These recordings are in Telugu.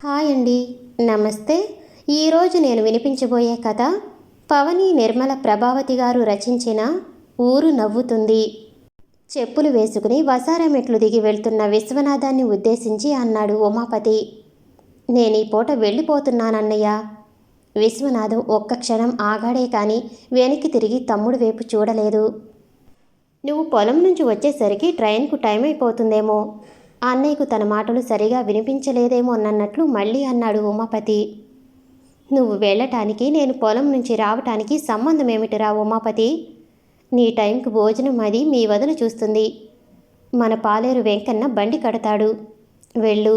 హాయ్ అండి. నమస్తే. ఈరోజు నేను వినిపించబోయే కథ పవని నిర్మల ప్రభావతి గారు రచించిన ఊరు నవ్వుతుంది. చెప్పులు వేసుకుని వసారా మెట్లు దిగి వెళ్తున్న విశ్వనాథాన్ని ఉద్దేశించి అన్నాడు ఉమాపతి. నేనీ పూట వెళ్ళిపోతున్నానన్నయ్య. విశ్వనాథం ఒక్క క్షణం ఆగాడే కానీ వెనక్కి తిరిగి తమ్ముడు వైపు చూడలేదు. నువ్వు పొలం నుంచి వచ్చేసరికి ట్రైన్కు టైం అయిపోతుందేమో. అన్నయ్యకు తన మాటలు సరిగా వినిపించలేదేమోనన్నట్లు మళ్ళీ అన్నాడు ఉమాపతి. నువ్వు వెళ్ళటానికి నేను పొలం నుంచి రావటానికి సంబంధం ఏమిటిరా ఉమాపతి? నీ టైంకు భోజనం అది మీ వదిన చూస్తుంది. మన పాలేరు వెంకన్న బండి కడతాడు. వెళ్ళు.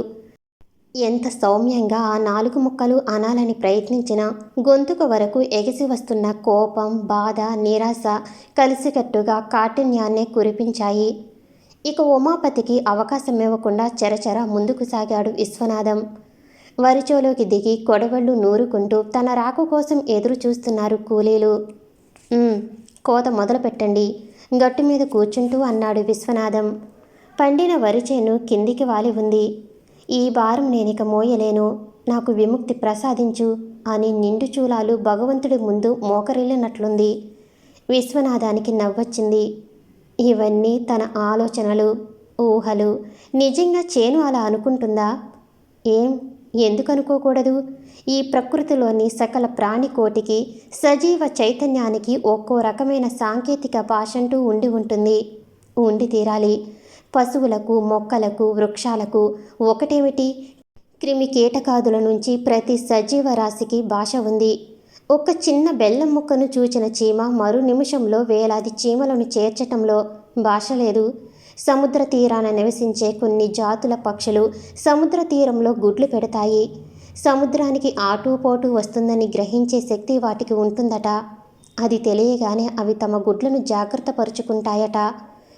ఎంత సౌమ్యంగా ఆ 4 ముక్కలు అనాలని ప్రయత్నించినా గొంతుకు వరకు ఎగిసి వస్తున్న కోపం, బాధ, నిరాశ కలిసికట్టుగా కాఠిన్యాన్నే కురిపించాయి. ఇక ఉమాపతికి అవకాశం ఇవ్వకుండా చెరచెర ముందుకు సాగాడు విశ్వనాథం. వరిచోలోకి దిగి కొడవళ్ళు నూరుకుంటూ తన రాకు కోసం ఎదురు చూస్తున్నారు కూలీలు. కోత మొదలు పెట్టండి, గట్టు మీద కూర్చుంటూ అన్నాడు విశ్వనాథం. పండిన వరిచేను కిందికి వాలి ఉంది. ఈ భారం నేనిక మోయలేను, నాకు విముక్తి ప్రసాదించు అని నిండు చూలాలు భగవంతుడి ముందు మోకరిల్లినట్లుంది. విశ్వనాథానికి నవ్వొచ్చింది. ఇవన్నీ తన ఆలోచనలు, ఊహలు. నిజంగా చేను అలా అనుకుంటుందా? ఎందుకు అనుకోకూడదు? ఈ ప్రకృతిలోని సకల ప్రాణికోటికి, సజీవ చైతన్యానికి ఒక్కో రకమైన సాంకేతిక భాషంటూ ఉండి ఉంటుంది, ఉండి తీరాలి. పశువులకు, మొక్కలకు, వృక్షాలకు ఒకటేమిటి, క్రిమి కీటకాదుల నుంచి ప్రతి సజీవ రాశికి భాష ఉంది. ఒక చిన్న బెల్లం ముక్కను చూచిన చీమ మరు నిమిషంలో వేలాది చీమలను చేర్చటంలో భాష లేదు. సముద్ర తీరాన నివసించే కొన్ని జాతుల పక్షులు సముద్ర తీరంలో గుడ్లు పెడతాయి. సముద్రానికి ఆటూపోటు వస్తుందని గ్రహించే శక్తి వాటికి ఉంటుందట. అది తెలియగానే అవి తమ గుడ్లను జాగ్రత్త పరుచుకుంటాయట.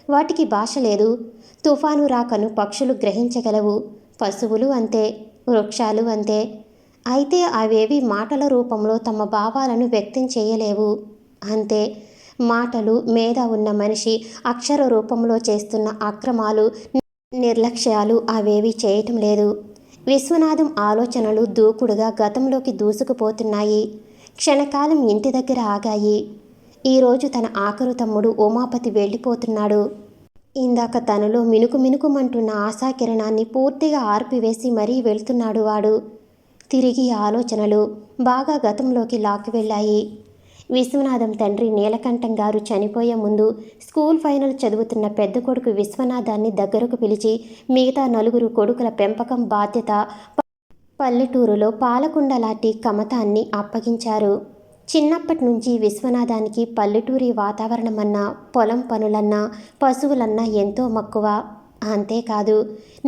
వాటికి భాష లేదు. తుఫాను రాకను పక్షులు గ్రహించగలవు. పశువులు అంతే, వృక్షాలు అంతే. అయితే అవేవి మాటల రూపంలో తమ భావాలను వ్యక్తం చేయలేవు. అంతే. మాటలు మేధ ఉన్న మనిషి అక్షర రూపంలో చేస్తున్న అక్రమాలు, నిర్లక్ష్యాలు అవేవి చేయటం లేదు. విశ్వనాథం ఆలోచనలు దూకుడుగా గతంలోకి దూసుకుపోతున్నాయి. క్షణకాలం ఇంటి దగ్గర ఆగాయి. ఈరోజు తన ఆఖరు తమ్ముడు ఉమాపతి వెళ్ళిపోతున్నాడు. ఇందాక తనలో మినుకుమంటున్న ఆశాకిరణాన్ని పూర్తిగా ఆర్పివేసి మరీ వెళ్తున్నాడు వాడు. తిరిగి ఆలోచనలు బాగా గతంలోకి లాక్కి వెళ్ళాయి. విశ్వనాథం తండ్రి నీలకంఠం గారు చనిపోయే ముందు స్కూల్ ఫైనల్ చదువుతున్న పెద్ద కొడుకు విశ్వనాథాన్ని దగ్గరకు పిలిచి మిగతా 4 కొడుకుల పెంపకం బాధ్యత పల్లెటూరులో పాలకుండ లాంటి కమతాన్ని అప్పగించారు. చిన్నప్పటి నుంచి విశ్వనాథానికి పల్లెటూరి వాతావరణమన్నా, పొలం పనులన్నా, పశువులన్నా ఎంతో మక్కువ. అంతేకాదు,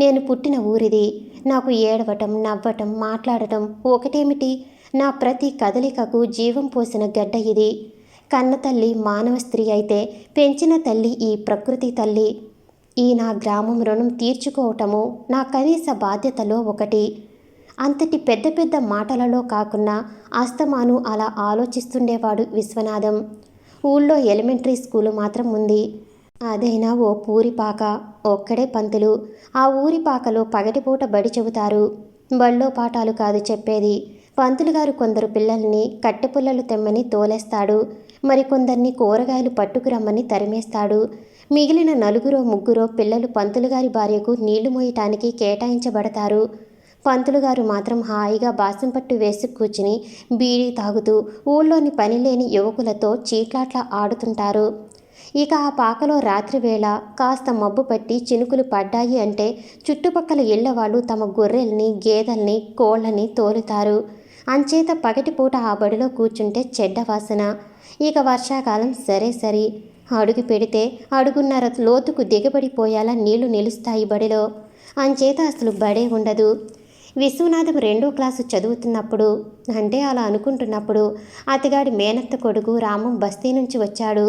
నేను పుట్టిన ఊరిది, నాకు ఏడవటం, నవ్వటం, మాట్లాడటం ఒకటేమిటి, నా ప్రతి కదలికకు జీవం పోసిన గడ్డ ఇది. కన్న తల్లి మానవ స్త్రీ అయితే పెంచిన తల్లి ఈ ప్రకృతి తల్లి. ఈ నా గ్రామం రుణం తీర్చుకోవటము నా కనీస బాధ్యతలో ఒకటి. అంతటి పెద్ద పెద్ద మాటలలో కాకుండా అస్తమాను అలా ఆలోచిస్తుండేవాడు విశ్వనాథం. ఊళ్ళో ఎలిమెంటరీ స్కూలు మాత్రం ఉంది. అదైనా ఓ పూరిపాక, ఒక్కడే పంతులు. ఆ ఊరిపాకలో పగటిపూట బడి చెబుతారు. బళ్ళో పాఠాలు కాదు చెప్పేది. పంతులుగారు కొందరు పిల్లల్ని కట్టెపుల్లలు తెమ్మని తోలేస్తాడు. మరికొందరిని కూరగాయలు పట్టుకురమ్మని తరిమేస్తాడు. మిగిలిన 4-3 పిల్లలు పంతులుగారి భార్యకు నీళ్లు మోయటానికి కేటాయించబడతారు. పంతులుగారు మాత్రం హాయిగా బాసింపట్టు వేసి కూర్చుని బీడీ తాగుతూ ఊళ్ళోని పనిలేని యువకులతో చీట్లాట్లా ఆడుతుంటారు. ఇక ఆ పాకలో రాత్రివేళ కాస్త మబ్బు పట్టి చినుకులు పడ్డాయి అంటే చుట్టుపక్కల ఇళ్లవాళ్ళు తమ గొర్రెల్ని, గేదెల్ని, కోళ్లని తోలుతారు. అంచేత పగటిపూట ఆ బడిలో కూర్చుంటే చెడ్డ వాసన. ఇక వర్షాకాలం సరే, అడుగు పెడితే అడుగున్నర లోతుకు దిగబడిపోయేలా నీళ్లు నిలుస్తాయి బడిలో. అంచేత అసలు బడే ఉండదు. విశ్వనాథం 2వ క్లాసు చదువుతున్నప్పుడు, అంటే అలా అనుకుంటున్నప్పుడు, అతగాడి మేనత్త కొడుకు రామం బస్తీ నుంచి వచ్చాడు.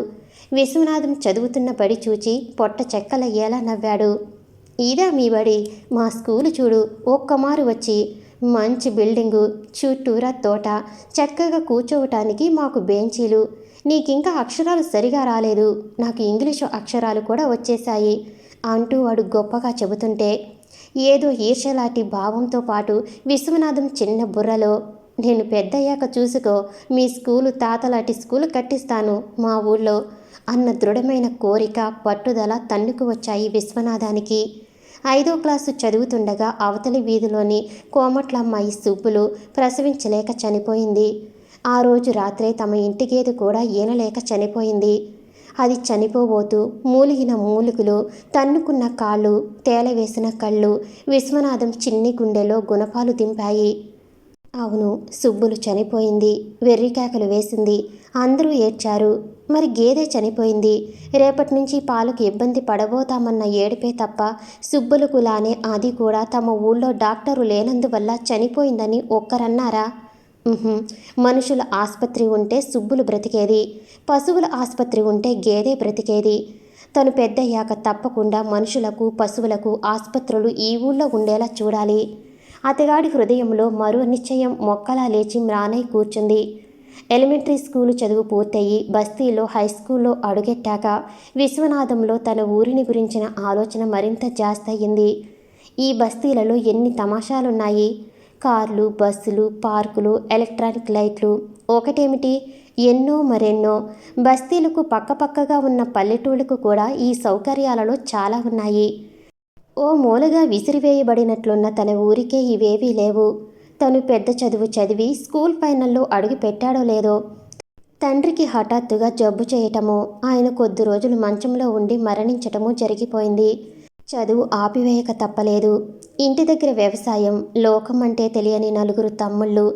విశ్వనాథం చదువుతున్న బడి చూచి పొట్ట చెక్కలయ్యేలా నవ్వాడు. ఇదా మీ బడి? మా స్కూలు చూడు, ఒక్కమారు వచ్చి. మంచి బిల్డింగు, చుట్టూరా తోట, చక్కగా కూర్చోవటానికి మాకు బెంచీలు. నీకింకా అక్షరాలు సరిగా రాలేదు, నాకు ఇంగ్లీషు అక్షరాలు కూడా వచ్చేశాయి అంటూ వాడు గొప్పగా చెబుతుంటే ఏదో ఈర్ష్యలాంటి భావంతో పాటు విశ్వనాథం చిన్న బుర్రలో, నేను పెద్దయ్యాక చూసుకో, మీ స్కూలు తాతలాంటి స్కూలు కట్టిస్తాను మా ఊళ్ళో అన్న దృఢమైన కోరిక, పట్టుదల తన్నుకు వచ్చాయి విశ్వనాథానికి. 5వ క్లాసు చదువుతుండగా అవతలి వీధిలోని కోమట్లమ్మాయి సుబ్బులు ప్రసవించలేక చనిపోయింది. ఆ రోజు రాత్రే తమ ఇంటి గేదె కూడా ఈనలేక చనిపోయింది. అది చనిపోబోతూ మూలిగిన మూలుగులు, తన్నుకున్న కాళ్ళు, తేలవేసిన కళ్ళు విశ్వనాథం చిన్ని గుండెలో గుణపాలు దింపాయి. అవును, సుబ్బులు చనిపోయింది. వెర్రికేకలు వేసింది. అందరూ ఏడ్చారు. మరి గేదె చనిపోయింది. రేపటి నుంచి పాలకు ఇబ్బంది పడబోతామన్న ఏడుపే తప్ప సుబ్బులకులానే అది కూడా తమ ఊళ్ళో డాక్టరు లేనందువల్ల చనిపోయిందని ఒక్కరన్నారా? మనుషుల ఆసుపత్రి ఉంటే సుబ్బులు బ్రతికేది, పశువుల ఆసుపత్రి ఉంటే గేదె బ్రతికేది. తను పెద్దయ్యాక తప్పకుండా మనుషులకు పశువులకు ఆసుపత్రులు ఈ ఊళ్ళో ఉండేలా చూడాలి. అతగాడి హృదయంలో మరో నిశ్చయం మొక్కలా లేచి మ్రానై కూర్చుంది. ఎలిమెంటరీ స్కూలు చదువు పూర్తయి బస్తీలో హైస్కూల్లో అడుగెట్టాక విశ్వనాథంలో తన ఊరిని గురించిన ఆలోచన మరింత జాస్తయింది. ఈ బస్తీలలో ఎన్ని తమాషాలున్నాయి! కార్లు, బస్సులు, పార్కులు, ఎలక్ట్రానిక్ లైట్లు. ఒకటేమిటి, ఎన్నో మరెన్నో. బస్తీలకు పక్కపక్కగా ఉన్న పల్లెటూళ్ళకు కూడా ఈ సౌకర్యాలలో చాలా ఉన్నాయి. ఓ మూలగా విసిరివేయబడినట్లున్న తన ఊరికే ఇవేవీ లేవు. తను పెద్ద చదువు చదివి స్కూల్ ఫైనల్లో అడుగు పెట్టాడో లేదో, తండ్రికి హఠాత్తుగా జబ్బు చేయటమో, ఆయన కొద్ది రోజులు మంచంలో ఉండి మరణించటమో జరిగిపోయింది. చదువు ఆపివేయక తప్పలేదు. ఇంటి దగ్గర వ్యవసాయం, లోకం అంటే తెలియని నలుగురు తమ్ముళ్ళు,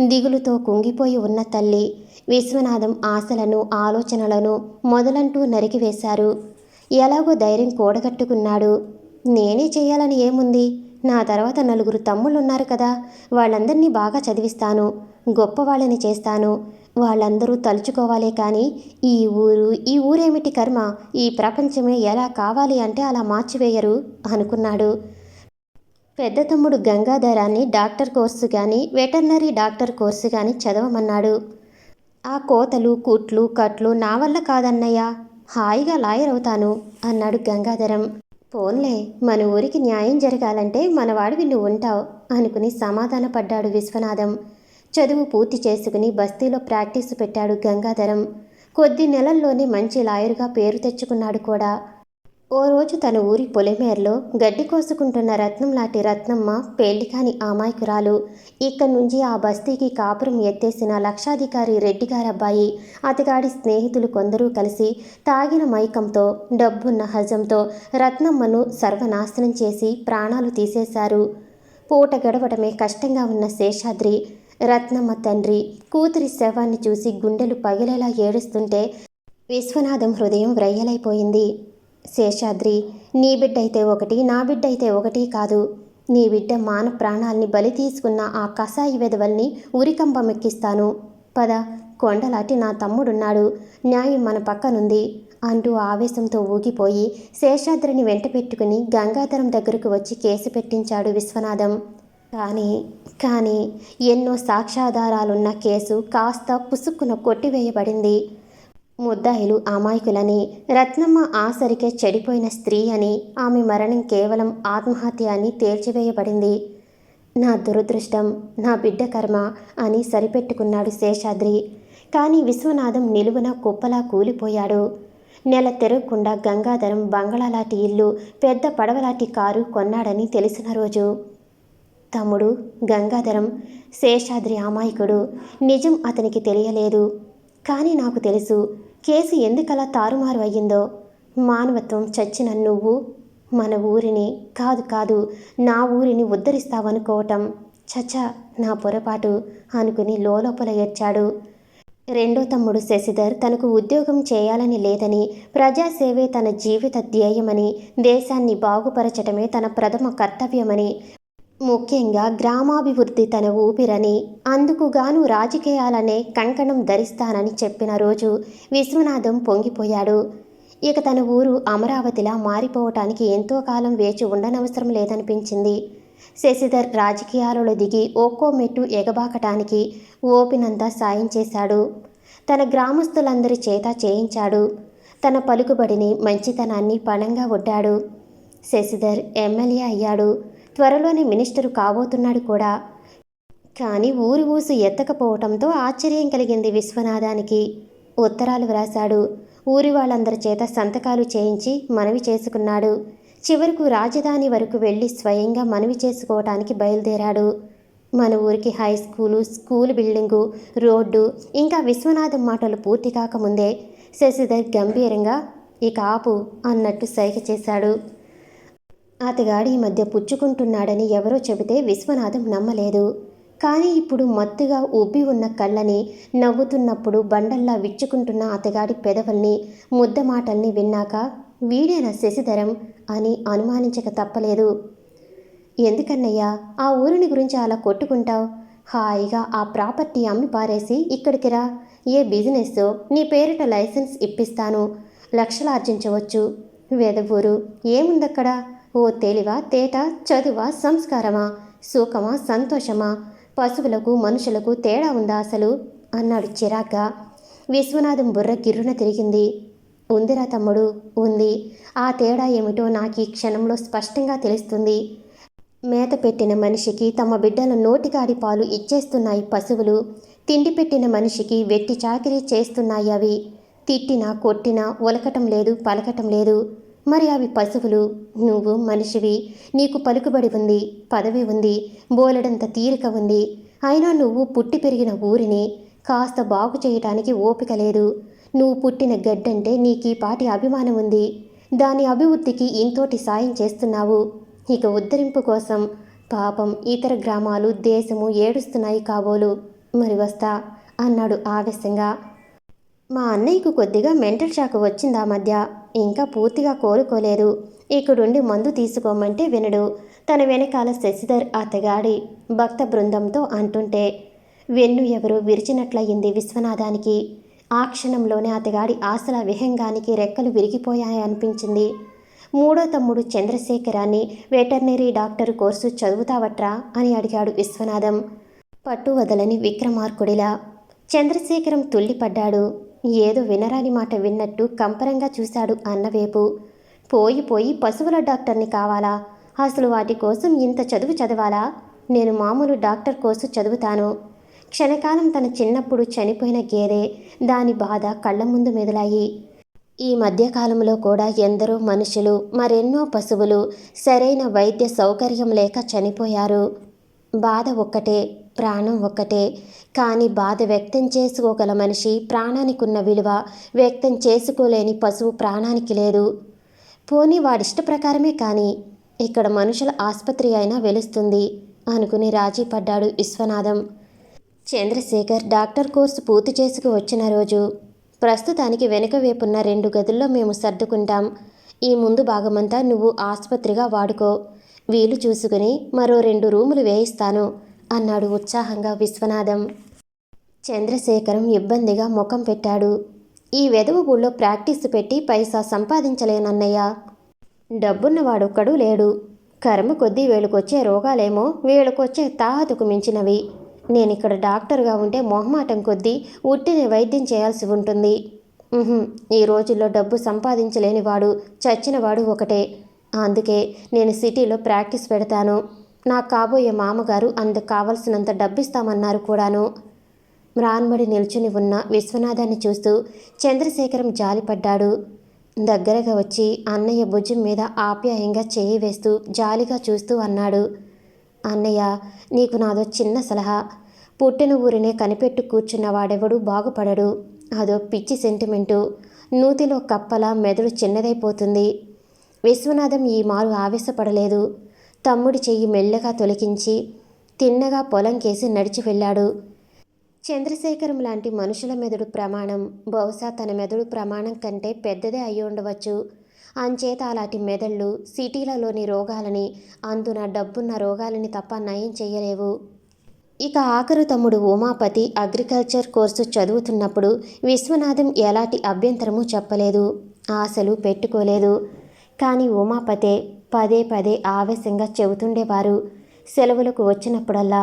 దిగులుతో కుంగిపోయి ఉన్న తల్లి. విశ్వనాథం ఆశలను, ఆలోచనలను మొదలంటూ నరికివేశారు. ఎలాగో ధైర్యం కూడగట్టుకున్నాడు. నేనే చేయాలని ఏముంది? నా తర్వాత నలుగురు తమ్ముళ్ళున్నారు కదా, వాళ్ళందరినీ బాగా చదివిస్తాను, గొప్పవాళ్ళని చేస్తాను. వాళ్ళందరూ తలుచుకోవాలే కానీ ఈ ఊరేమిటి కర్మ, ఈ ప్రపంచమే ఎలా కావాలి అంటే అలా మార్చివేయరు అనుకున్నాడు. పెద్ద తమ్ముడు గంగాధరాన్ని డాక్టర్ కోర్సు కానీ, వెటర్నరీ డాక్టర్ కోర్సు కానీ చదవమన్నాడు. ఆ కోతలు, కుట్లు, కట్లు నా వల్ల కాదన్నయ్య, హాయిగా లాయర్ అవుతాను అన్నాడు గంగాధరం. పోన్లే, మన ఊరికి న్యాయం జరగాలంటే మనవాడివి నువ్వు ఉంటావు అనుకుని సమాధానపడ్డాడు విశ్వనాథం. చదువు పూర్తి చేసుకుని బస్తీలో ప్రాక్టీసు పెట్టాడు గంగాధరం. కొద్ది నెలల్లోనే మంచి లాయరుగా పేరు తెచ్చుకున్నాడు కూడా. ఓ రోజు తన ఊరి పొలిమేరలో గడ్డి కోసుకుంటున్న రత్నం లాంటి రత్నమ్మ పెళ్లికాని అమాయకురాలు. ఇక్కడి నుంచి ఆ బస్తీకి కాపురం ఎత్తేసిన లక్షాధికారి రెడ్డిగారబ్బాయి, అతగాడి స్నేహితులు కొందరూ కలిసి తాగిన మైకంతో, డబ్బున్న హజంతో రత్నమ్మను సర్వనాశనం చేసి ప్రాణాలు తీసేశారు. పూట గడవడమే కష్టంగా ఉన్న శేషాద్రి, రత్నమ్మ తండ్రి, కూతురి శవాన్ని చూసి గుండెలు పగిలేలా ఏడుస్తుంటే విశ్వనాథం హృదయం వ్రయ్యలైపోయింది. శేషాద్రి, నీ బిడ్డైతే ఒకటి, నా బిడ్డైతే ఒకటి కాదు. నీ బిడ్డ మాన ప్రాణాల్ని బలి తీసుకున్న ఆ కసాయి వెధవల్ని ఉరికంబమెక్కిస్తాను. పద, కొండలాంటి నా తమ్ముడున్నాడు, న్యాయం మన పక్కనుంది అంటూ ఆవేశంతో ఊగిపోయి శేషాద్రిని వెంట పెట్టుకుని గంగాధరం దగ్గరకు వచ్చి కేసు పెట్టించాడు విశ్వనాథం. కానీ ఎన్నో సాక్ష్యాధారాలున్న కేసు కాస్త పుసుక్కున కొట్టివేయబడింది. ముద్దాయిలు అమాయకులని, రత్నమ్మ ఆసరికే చెడిపోయిన స్త్రీ అని, ఆమె మరణం కేవలం ఆత్మహత్య అని తేల్చివేయబడింది. నా దురదృష్టం, నా బిడ్డ కర్మ అని సరిపెట్టుకున్నాడు శేషాద్రి. కానీ విశ్వనాథం నిలువున కుప్పలా కూలిపోయాడు. నెల తిరగకుండా గంగాధరం బంగళాలాంటి ఇల్లు, పెద్ద పడవలాంటి కారు కొన్నాడని తెలిసిన రోజు. తమ్ముడు గంగాధరం, శేషాద్రి అమాయకుడు. నిజం అతనికి తెలియలేదు. కానీ నాకు తెలుసు కేసు ఎందుకలా తారుమారు అయ్యిందో. మానవత్వం చచ్చిన నువ్వు మన ఊరిని కాదు నా ఊరిని ఉద్ధరిస్తావనుకోవటం చచ్చా నా పొరపాటు అనుకుని లోపల ఏడ్చాడు. రెండో తమ్ముడు శశిధర్ తనకు ఉద్యోగం చేయాలని లేదని, ప్రజాసేవే తన జీవిత ధ్యేయమని, దేశాన్ని బాగుపరచటమే తన ప్రథమ కర్తవ్యమని, ముఖ్యంగా గ్రామాభివృద్ధి తన ఊపిరని, అందుకుగాను రాజకీయాలనే కంకణం ధరిస్తానని చెప్పిన రోజు విశ్వనాథం పొంగిపోయాడు. ఇక తన ఊరు అమరావతిలా మారిపోవటానికి ఎంతో కాలం వేచి ఉండనవసరం లేదనిపించింది. శశిధర్ రాజకీయాలలో దిగి ఒక్కో మెట్టు ఎగబాకటానికి ఓపినంతా సాయం చేశాడు. తన గ్రామస్తులందరి చేత చేయించాడు. తన పలుకుబడిని, మంచితనాన్ని పణంగా ఒడ్డాడు. శశిధర్ ఎమ్మెల్యే అయ్యాడు. త్వరలోనే మినిస్టరు కాబోతున్నాడు కూడా. కానీ ఊరి ఊసు ఎత్తకపోవటంతో ఆశ్చర్యం కలిగింది విశ్వనాథానికి. ఉత్తరాలు వ్రాశాడు. ఊరి వాళ్ళందరి చేత సంతకాలు చేయించి మనవి చేసుకున్నాడు. చివరకు రాజధాని వరకు వెళ్ళి స్వయంగా మనవి చేసుకోవటానికి బయలుదేరాడు. మన ఊరికి high school, school building, road, ఇంకా విశ్వనాథం మాటలు పూర్తి కాకముందే శశిధర్ గంభీరంగా ఇక ఆపు అన్నట్టు సైగ చేశాడు. అతగాడు ఈ మధ్య పుచ్చుకుంటున్నాడని ఎవరో చెబితే విశ్వనాథం నమ్మలేదు. కానీ ఇప్పుడు మత్తుగా ఉబ్బి ఉన్న కళ్ళని, నవ్వుతున్నప్పుడు బండల్లా విచ్చుకుంటున్న అతగాడి పెదవుల్ని, ముద్ద మాటల్ని విన్నాక వీడేనా శశిధరం అని అనుమానించక తప్పలేదు. ఎందుకన్నయ్యా ఆ ఊరిని గురించి అలా కొట్టుకుంటావు? హాయిగా ఆ ప్రాపర్టీ అమ్మి పారేసి ఇక్కడికి రా. ఏ బిజినెస్ నీ పేరిట లైసెన్స్ ఇప్పిస్తాను. లక్షలు ఆర్జించవచ్చు. వెదవూరు ఏముందక్కడ? ఓ తెలివా, తేట, చదువా, సంస్కారమా, సుఖమా, సంతోషమా? పశువులకు మనుషులకు తేడా ఉందా అసలు అన్నాడు చిరాగ్గా. విశ్వనాథం బుర్ర గిర్రున తిరిగింది. ఉందిరా తమ్ముడు, ఉంది. ఆ తేడా ఏమిటో నాకు ఈ క్షణంలో స్పష్టంగా తెలుస్తుంది. మేత పెట్టిన మనిషికి తమ బిడ్డల నోటికాడి పాలు ఇచ్చేస్తున్నాయి పశువులు. తిండి పెట్టిన మనిషికి వెట్టి చాకిరీ చేస్తున్నాయి అవి. తిట్టినా కొట్టినా ఒలకటం లేదు, పలకటం లేదు. మరి అవి పశువులు. నువ్వు మనిషివి. నీకు పలుకుబడి ఉంది, పదవి ఉంది, బోలెడంత తీరిక ఉంది. అయినా నువ్వు పుట్టి పెరిగిన ఊరిని కాస్త బాగు చేయటానికి ఓపిక లేదు. నువ్వు పుట్టిన గడ్డంటే నీకీ పాటి అభిమానం ఉంది. దాని అభివృద్ధికి ఇంతోటి సాయం చేస్తున్నావు. ఇక ఉద్ధరింపు కోసం పాపం ఇతర గ్రామాలు, దేశము ఏడుస్తున్నాయి కాబోలు. మరి వస్తా అన్నాడు ఆవేశంగా. మా అన్నయ్యకు కొద్దిగా మెంటల్ షాక్ వచ్చిందా మధ్య. ఇంకా పూర్తిగా కోలుకోలేదు. ఇక్కడుండి మందు తీసుకోమంటే వినడు. తన వెనకాల శశిధర్ అతగాడి భక్త బృందంతో అంటుంటే వెన్ను ఎవరో విరిచినట్లయింది విశ్వనాథానికి. ఆ క్షణంలోనే అతగాడి ఆశల విహంగానికి రెక్కలు విరిగిపోయాయనిపించింది. మూడో తమ్ముడు చంద్రశేఖరాన్ని వెటర్నరీ డాక్టర్ కోర్సు చదువుతావట్రా అని అడిగాడు విశ్వనాథం పట్టు వదలని విక్రమార్కుడిలా. చంద్రశేఖరం తుల్లిపడ్డాడు. ఏదో వినరాని మాట విన్నట్టు కంపరంగా చూశాడు అన్నవేపు. పోయి పోయి పశువుల డాక్టర్ని కావాలా? అసలు వాటి కోసం ఇంత చదువు చదవాలా? నేను మామూలు డాక్టర్ కోర్సు చదువుతాను. క్షణకాలం తన చిన్నప్పుడు చనిపోయిన గేదె, దాని బాధ కళ్ళ ముందు మెదిలాయి. ఈ మధ్యకాలంలో కూడా ఎందరో మనుషులు, మరెన్నో పశువులు సరైన వైద్య సౌకర్యం లేక చనిపోయారు. బాధ ఒక్కటే, ప్రాణం ఒక్కటే. కానీ బాధ వ్యక్తం చేసుకోగల మనిషి ప్రాణానికున్న విలువ వ్యక్తం చేసుకోలేని పశువు ప్రాణానికి లేదు. పోనీ వాడిష్ట ప్రకారమే కానీ ఇక్కడ మనుషుల ఆసుపత్రి అయినా వెలుస్తుంది అనుకుని రాజీ పడ్డాడు విశ్వనాథం. చంద్రశేఖర్ డాక్టర్ కోర్సు పూర్తి చేసుకు వచ్చిన రోజు ప్రస్తుతానికి వెనుక వైపున్న 2 గదుల్లో మేము సర్దుకుంటాం. ఈ ముందు భాగమంతా నువ్వు ఆసుపత్రిగా వాడుకో. వీలు చూసుకుని మరో 2 రూములు వేయిస్తాను అన్నాడు ఉత్సాహంగా విశ్వనాథం. చంద్రశేఖరం ఇబ్బందిగా ముఖం పెట్టాడు. ఈ వెధవ ఊళ్ళో ప్రాక్టీసు పెట్టి పైసా సంపాదించలేనన్నయ్య. డబ్బున్నవాడొక్కడూ లేడు. కర్మ కొద్దీ వీళ్ళకొచ్చే రోగాలేమో వీళ్ళకొచ్చే తాహతుకు మించినవి. నేనిక్కడ డాక్టర్గా ఉంటే మొహమాటం కొద్దీ ఉట్టిని వైద్యం చేయాల్సి ఉంటుంది. ఈ రోజుల్లో డబ్బు సంపాదించలేనివాడు, చచ్చినవాడు ఒకటే. అందుకే నేను సిటీలో ప్రాక్టీస్ పెడతాను. నాకు కాబోయే మామగారు అందుకు కావలసినంత డబ్బిస్తామన్నారు కూడాను. మ్రాన్మడి నిల్చుని ఉన్న విశ్వనాథాన్ని చూస్తూ చంద్రశేఖరం జాలిపడ్డాడు. దగ్గరగా వచ్చి అన్నయ్య భుజం మీద ఆప్యాయంగా చేయి వేస్తూ జాలిగా చూస్తూ అన్నాడు. అన్నయ్య, నీకు నాదో చిన్న సలహా. పుట్టిన ఊరినే కనిపెట్టు కూర్చున్నవాడెవడూ బాగుపడడు. అదో పిచ్చి సెంటిమెంటు. నూతిలో కప్పలా మెదడు చిన్నదైపోతుంది. విశ్వనాథం ఈ మారు ఆవేశపడలేదు. తమ్ముడి చెయ్యి మెల్లగా తొలగించి తిన్నగా పొలం కేసి నడిచి వెళ్ళాడు. చంద్రశేఖరం లాంటి మనుషుల మెదడు ప్రమాణం బహుశా తన మెదడు ప్రమాణం కంటే పెద్దదే అయి ఉండవచ్చు. అంచేత అలాంటి మెదళ్ళు సిటీలలోని రోగాలని, అందున డబ్బున్న రోగాలని తప్ప నయం చేయలేవు. ఇక ఆఖరు తమ్ముడు ఉమాపతి అగ్రికల్చర్ కోర్సు చదువుతున్నప్పుడు విశ్వనాథం ఎలాంటి అభ్యంతరమూ చెప్పలేదు, ఆశలు పెట్టుకోలేదు. కానీ ఉమాపతే పదే పదే ఆవేశంగా చెబుతుండేవారు సెలవులకు వచ్చినప్పుడల్లా.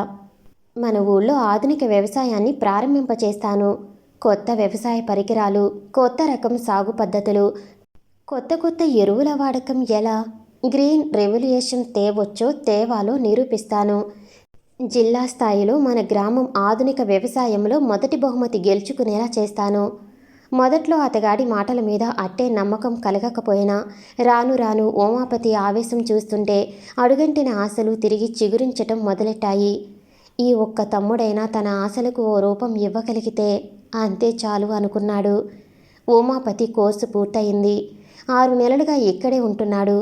మన ఊళ్ళో ఆధునిక వ్యవసాయాన్ని ప్రారంభింపచేస్తాను. కొత్త వ్యవసాయ పరికరాలు, కొత్త రకం సాగు పద్ధతులు, కొత్త కొత్త ఎరువుల వాడకం ఎలా గ్రీన్ రెవల్యూషన్ తేవచ్చో తేవాలో నిరూపిస్తాను. జిల్లా స్థాయిలో మన గ్రామం ఆధునిక వ్యవసాయంలో మొదటి బహుమతి గెలుచుకునేలా చేస్తాను. మొదట్లో అతగాడి మాటల మీద అట్టే నమ్మకం కలగకపోయినా రాను రాను ఉమాపతి ఆవేశం చూస్తుంటే అడుగంటిన ఆశలు తిరిగి చిగురించటం మొదలెట్టాయి. ఈ ఒక్క తమ్ముడైనా తన ఆశలకు ఓ రూపం ఇవ్వగలిగితే అంతే చాలు అనుకున్నాడు. ఉమాపతి కోర్సు పూర్తయింది. 6 నెలలుగా ఇక్కడే ఉంటున్నాడు.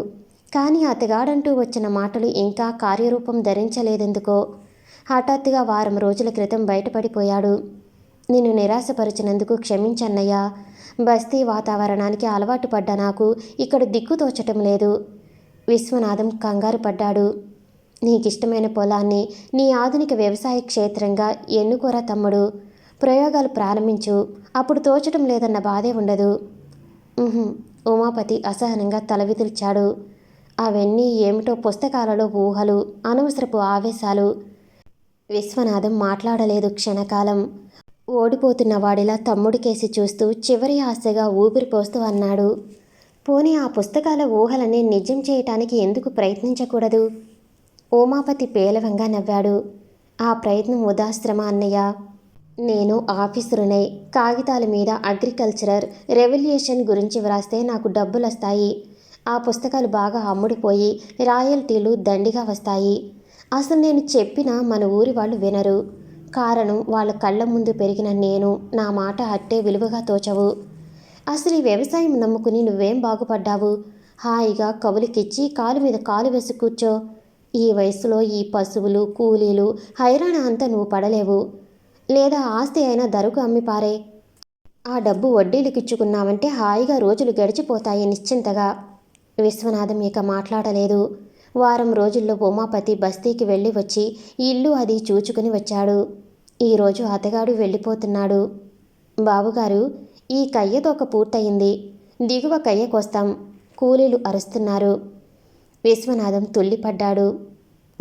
కానీ అతగాడంటూ వచ్చిన మాటలు ఇంకా కార్యరూపం ధరించలేదెందుకో. హఠాత్తుగా వారం రోజుల క్రితం బయటపడిపోయాడు. నిన్ను నిరాశపరిచినందుకు క్షమించన్నయ్యా. బస్తీ వాతావరణానికి అలవాటు పడ్డ నాకు ఇక్కడ దిక్కు తోచటం లేదు. విశ్వనాథం కంగారు పడ్డాడు. నీకిష్టమైన పొలాన్ని నీ ఆధునిక వ్యవసాయ క్షేత్రంగా ఎన్నుకోరా తమ్ముడు. ప్రయోగాలు ప్రారంభించు. అప్పుడు తోచటం లేదన్న బాధే ఉండదు. ఉమాపతి అసహనంగా తలవిదిల్చాడు. అవన్నీ ఏమిటో పుస్తకాలలో ఊహలు, అనవసరపు ఆవేశాలు. విశ్వనాథం మాట్లాడలేదు క్షణకాలం. ఓడిపోతున్న వాడిలా తమ్ముడికేసి చూస్తూ చివరి ఆశగా ఊపిరిపోస్తూ అన్నాడు. పోనీ ఆ పుస్తకాల ఊహలనే నిజం చేయటానికి ఎందుకు ప్రయత్నించకూడదు? ఉమాపతి పేలవంగా నవ్వాడు. ఆ ప్రయత్నం ఉదాశ్రమ అన్నయ్య. నేను ఆఫీసరునై కాగితాల మీద అగ్రికల్చరర్ రెవల్యూషన్ గురించి వ్రాస్తే నాకు డబ్బులొస్తాయి. ఆ పుస్తకాలు బాగా అమ్ముడుపోయి రాయల్టీలు దండిగా వస్తాయి. అసలు నేను చెప్పినా మన ఊరి వాళ్ళు వినరు. కారణం వాళ్ళ కళ్ళ ముందు పెరిగిన నేను నా మాట అట్టే విలువగా తోచవు. అసలు ఈ వ్యవసాయం నమ్ముకుని నువ్వేం బాగుపడ్డావు? హాయిగా కవులకిచ్చి కాలు మీద కాలు వేసి కూర్చో. ఈ వయసులో ఈ పశువులు కూలీలు హైరాణ అంతా నువ్వు పడలేవు. లేదా ఆస్తి అయినా ధరకు అమ్మిపారే. ఆ డబ్బు వడ్డీలకిచ్చుకున్నావంటే హాయిగా రోజులు గడిచిపోతాయి నిశ్చింతగా. విశ్వనాథం ఇక మాట్లాడలేదు. వారం రోజుల్లో ఉమాపతి బస్తీకి వెళ్ళి వచ్చి ఇల్లు అది చూచుకుని వచ్చాడు. ఈరోజు అతగాడు వెళ్ళిపోతున్నాడు. బాబుగారు, ఈ కయ్యతోక పూర్తయింది. దిగువ కయ్యకొస్తాం. కూలీలు అరుస్తున్నారు. విశ్వనాథం తుల్లిపడ్డాడు.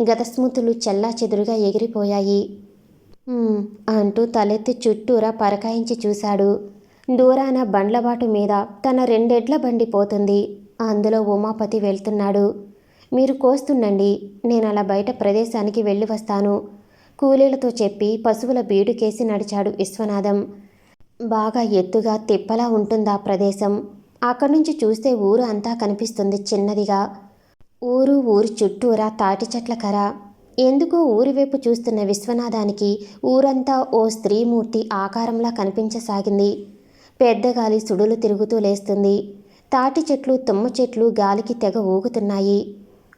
గత స్మృతులు చెల్లాచెదురుగా ఎగిరిపోయాయి. అంటూ తలెత్తి చుట్టూరా పరకాయించి చూశాడు. దూరాన బండ్లబాటు మీద తన 2 ఎడ్ల బండి పోతుంది. అందులో ఉమాపతి వెళ్తున్నాడు. మీరు కోస్తుండండి, నేను అలా బయట ప్రదేశానికి వెళ్ళి వస్తాను. కూలీలతో చెప్పి పశువుల బీడుకేసి నడిచాడు విశ్వనాథం. బాగా ఎత్తుగా తిప్పలా ఉంటుందా ప్రదేశం. అక్కడి నుంచి చూస్తే ఊరు అంతా కనిపిస్తుంది చిన్నదిగా. ఊరి చుట్టూరా తాటి చెట్ల కర. ఎందుకో ఊరివైపు చూస్తున్న విశ్వనాథానికి ఊరంతా ఓ స్త్రీమూర్తి ఆకారంలా కనిపించసాగింది. పెద్ద గాలి సుడులు తిరుగుతూ లేస్తుంది. తాటి చెట్లు తుమ్మ చెట్లు గాలికి తెగ ఊగుతున్నాయి.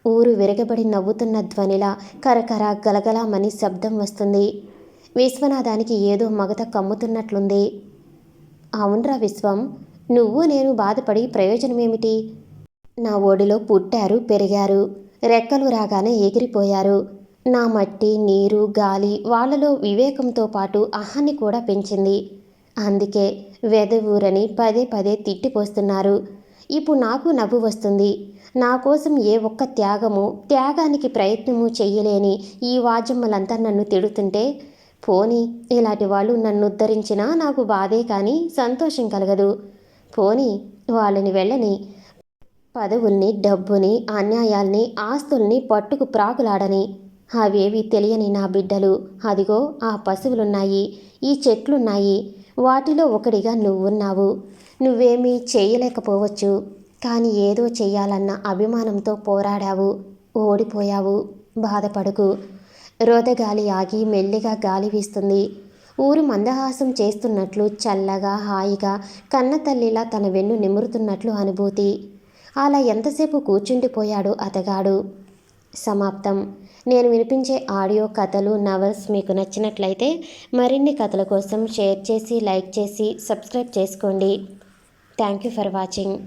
ఊరు విరగబడి నవ్వుతున్న ధ్వనిలా కరకర గలగలామని శబ్దం వస్తుంది. విశ్వనాథానికి ఏదో మగత కమ్ముతున్నట్లుంది. అవునరా విశ్వం, నువ్వు నేను బాధపడి ప్రయోజనమేమిటి? నా ఒడిలో పుట్టారు పెరిగారు. రెక్కలు రాగానే ఎగిరిపోయారు. నా మట్టి నీరు గాలి వాళ్లలో వివేకంతో పాటు అహాన్ని కూడా పెంచింది. అందుకే వెదవూరని పదే పదే తిట్టిపోస్తున్నారు. ఇప్పుడు నాకు నవ్వు వస్తుంది. నా కోసం ఏ ఒక్క త్యాగానికి ప్రయత్నము చెయ్యలేని ఈ వాజమ్మలంతా నన్ను తిడుతుంటే, పోనీ ఇలాంటి వాళ్ళు నన్ను ఉద్ధరించినా నాకు బాధే కానీ సంతోషం కలగదు. పోనీ వాళ్ళని వెళ్ళని. పదవుల్ని డబ్బుని అన్యాయాల్ని ఆస్తుల్ని పట్టుకు ప్రాకులాడని. అవేవి తెలియని నా బిడ్డలు. అదిగో ఆ పశువులున్నాయి, ఈ చెట్లున్నాయి. వాటిలో ఒకడిగా నువ్వున్నావు. నువ్వేమీ చేయలేకపోవచ్చు, కానీ ఏదో చెయ్యాలన్న అభిమానంతో పోరాడావు. ఓడిపోయావు. బాధపడకు. రోదగాలి ఆగి మెల్లిగా గాలి వీస్తుంది. ఊరు మందహాసం చేస్తున్నట్లు చల్లగా హాయిగా కన్నతల్లిలా తన వెన్ను నిమురుతున్నట్లు అనుభూతి. అలా ఎంతసేపు కూర్చుండిపోయాడు అతగాడు. సమాప్తం. నేను వినిపించే ఆడియో కథలు నవల్స్ మీకు నచ్చినట్లయితే మరిన్ని కథల కోసం షేర్ చేసి లైక్ చేసి సబ్స్క్రైబ్ చేసుకోండి. Thank you for watching.